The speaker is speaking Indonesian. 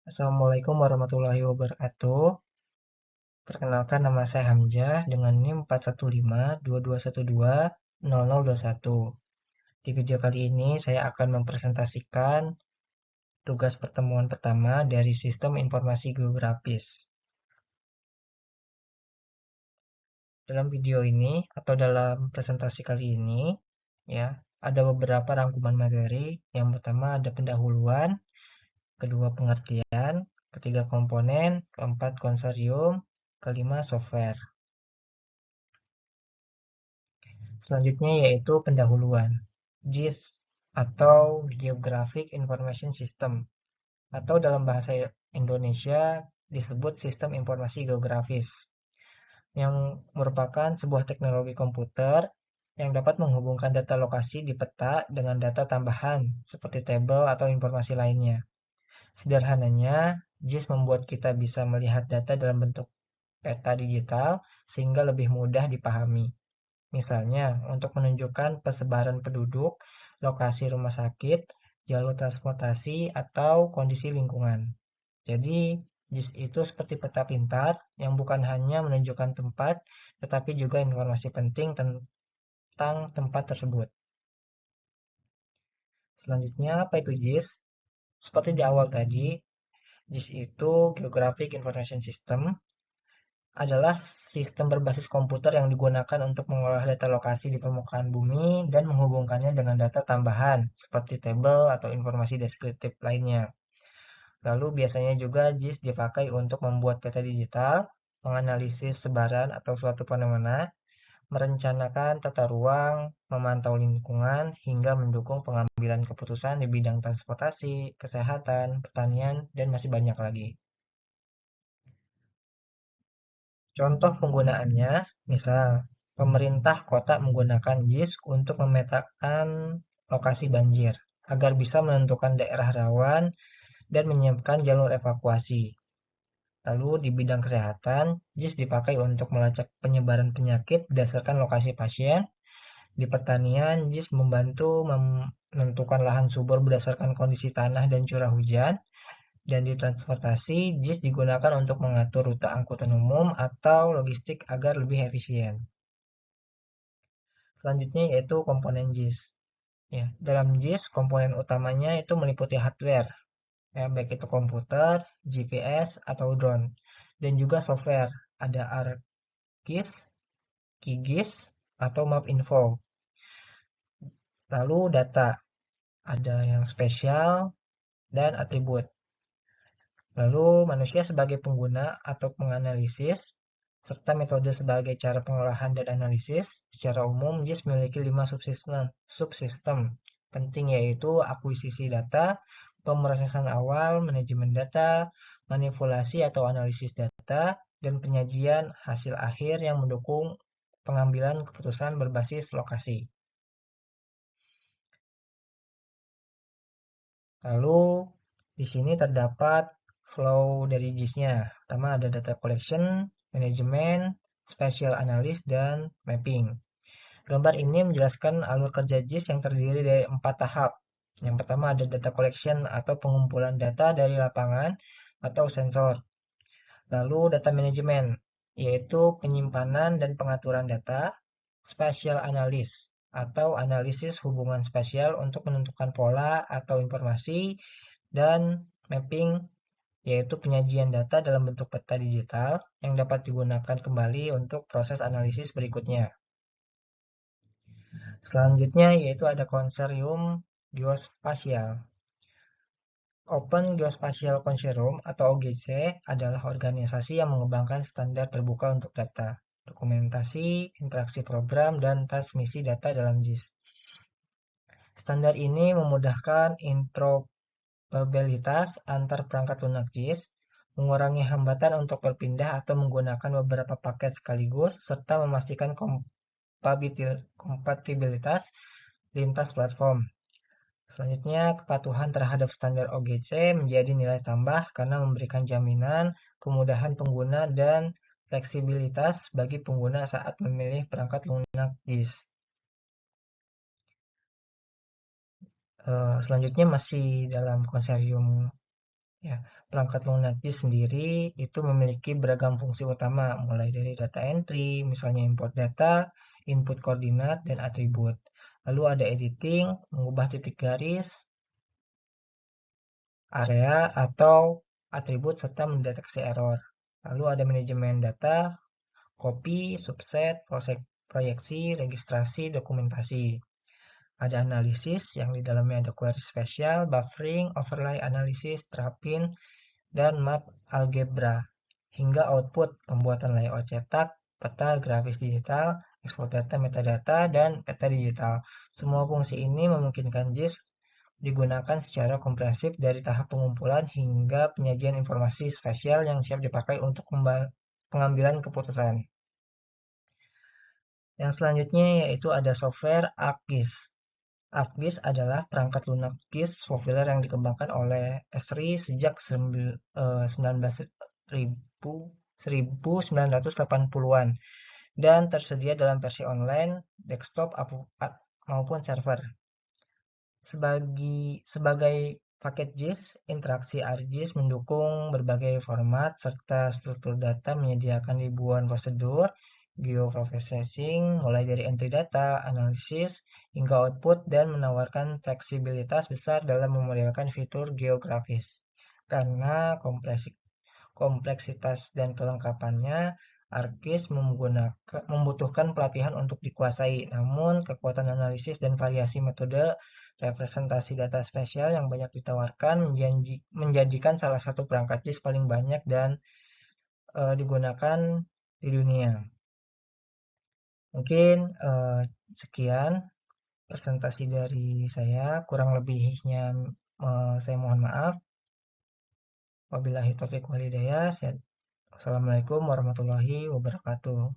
Assalamualaikum warahmatullahi wabarakatuh. Perkenalkan nama saya Hamzah dengan NIM 41522120021. Di video kali ini saya akan mempresentasikan tugas pertemuan pertama dari Sistem Informasi Geografis. Dalam video ini atau dalam presentasi kali ini ya, ada beberapa rangkuman materi. Yang pertama ada pendahuluan, kedua pengertian, ketiga komponen, keempat konsorium, kelima software. Selanjutnya yaitu pendahuluan, GIS atau Geographic Information System, atau dalam bahasa Indonesia disebut Sistem Informasi Geografis, yang merupakan sebuah teknologi komputer yang dapat menghubungkan data lokasi di peta dengan data tambahan seperti tabel atau informasi lainnya. Sederhananya, GIS membuat kita bisa melihat data dalam bentuk peta digital sehingga lebih mudah dipahami. Misalnya, untuk menunjukkan persebaran penduduk, lokasi rumah sakit, jalur transportasi, atau kondisi lingkungan. Jadi, JIS itu seperti peta pintar yang bukan hanya menunjukkan tempat, tetapi juga informasi penting tentang tempat tersebut. Selanjutnya, apa itu JIS? Seperti di awal tadi, JIS itu Geographic Information System, adalah sistem berbasis komputer yang digunakan untuk mengolah data lokasi di permukaan bumi dan menghubungkannya dengan data tambahan seperti tabel atau informasi deskriptif lainnya. Lalu biasanya juga JIS dipakai untuk membuat peta digital, menganalisis sebaran atau suatu fenomena, merencanakan tata ruang, memantau lingkungan, hingga mendukung pengambilan keputusan di bidang transportasi, kesehatan, pertanian, dan masih banyak lagi. Contoh penggunaannya, misal, pemerintah kota menggunakan JIS untuk memetakan lokasi banjir, agar bisa menentukan daerah rawan dan menyiapkan jalur evakuasi. Lalu di bidang kesehatan, JIS dipakai untuk melacak penyebaran penyakit berdasarkan lokasi pasien. Di pertanian, JIS membantu menentukan lahan subur berdasarkan kondisi tanah dan curah hujan. Dan di transportasi, JIS digunakan untuk mengatur rute angkutan umum atau logistik agar lebih efisien. Selanjutnya yaitu komponen JIS. Ya, dalam JIS, komponen utamanya itu meliputi hardware, ya, baik itu komputer, GPS, atau drone. Dan juga software, ada ArcGIS, QGIS, atau MapInfo. Lalu data, ada yang spesial dan atribut. Lalu manusia sebagai pengguna atau penganalisis, serta metode sebagai cara pengolahan dan analisis. Secara umum, JIS memiliki 5 subsistem penting, yaitu akuisisi data, pemrosesan awal, manajemen data, manipulasi atau analisis data, dan penyajian hasil akhir yang mendukung pengambilan keputusan berbasis lokasi. Lalu di sini terdapat flow dari JIS-nya. Pertama ada data collection, manajemen, spatial analysis, dan mapping. Gambar ini menjelaskan alur kerja JIS yang terdiri dari 4 tahap. Yang pertama ada data collection atau pengumpulan data dari lapangan atau sensor. Lalu data manajemen, yaitu penyimpanan dan pengaturan data. Spatial analysis atau analisis hubungan spasial untuk menentukan pola atau informasi. Dan mapping, yaitu penyajian data dalam bentuk peta digital yang dapat digunakan kembali untuk proses analisis berikutnya. Selanjutnya yaitu ada konsorium geospasial. Open Geospatial Consortium atau OGC adalah organisasi yang mengembangkan standar terbuka untuk data, dokumentasi, interaksi program, dan transmisi data dalam JIS. Standar ini memudahkan interoperabilitas antar perangkat lunak JIS, mengurangi hambatan untuk berpindah atau menggunakan beberapa paket sekaligus, serta memastikan kompatibilitas lintas platform. Selanjutnya, kepatuhan terhadap standar OGC menjadi nilai tambah karena memberikan jaminan, kemudahan pengguna, dan fleksibilitas bagi pengguna saat memilih perangkat lunak JIS. Selanjutnya masih dalam konsorium Ya, perangkat lunak JIS sendiri itu memiliki beragam fungsi utama, mulai dari data entry, misalnya import data, input koordinat, dan atribut. Lalu ada editing, mengubah titik garis, area, atau atribut serta mendeteksi error. Lalu ada manajemen data, copy, subset, proyeksi, registrasi, dokumentasi. Ada analisis yang di dalamnya ada query spesial, buffering, overlay analisis, terapin, dan map algebra, hingga output pembuatan layout cetak, peta grafis digital, ekspor data metadata, dan peta digital. Semua fungsi ini memungkinkan JIS digunakan secara komprehensif dari tahap pengumpulan hingga penyajian informasi spesial yang siap dipakai untuk pengambilan keputusan. Yang selanjutnya yaitu ada software ArcGIS. ArcGIS adalah perangkat lunak GIS populer yang dikembangkan oleh Esri sejak 1980-an dan tersedia dalam versi online, desktop, maupun server. Sebagai paket JIS, interaksi ArcGIS mendukung berbagai format serta struktur data, menyediakan ribuan prosedur geoprocessing mulai dari entry data, analisis, hingga output, dan menawarkan fleksibilitas besar dalam memodelkan fitur geografis. Karena kompleksitas dan kelengkapannya, ArcGIS membutuhkan pelatihan untuk dikuasai, namun kekuatan analisis dan variasi metode representasi data spesial yang banyak ditawarkan menjadikan salah satu perangkat JIS paling banyak dan digunakan di dunia. Mungkin sekian presentasi dari saya, kurang lebihnya saya mohon maaf. Wabillahi taufiq walhidayah. Assalamualaikum warahmatullahi wabarakatuh.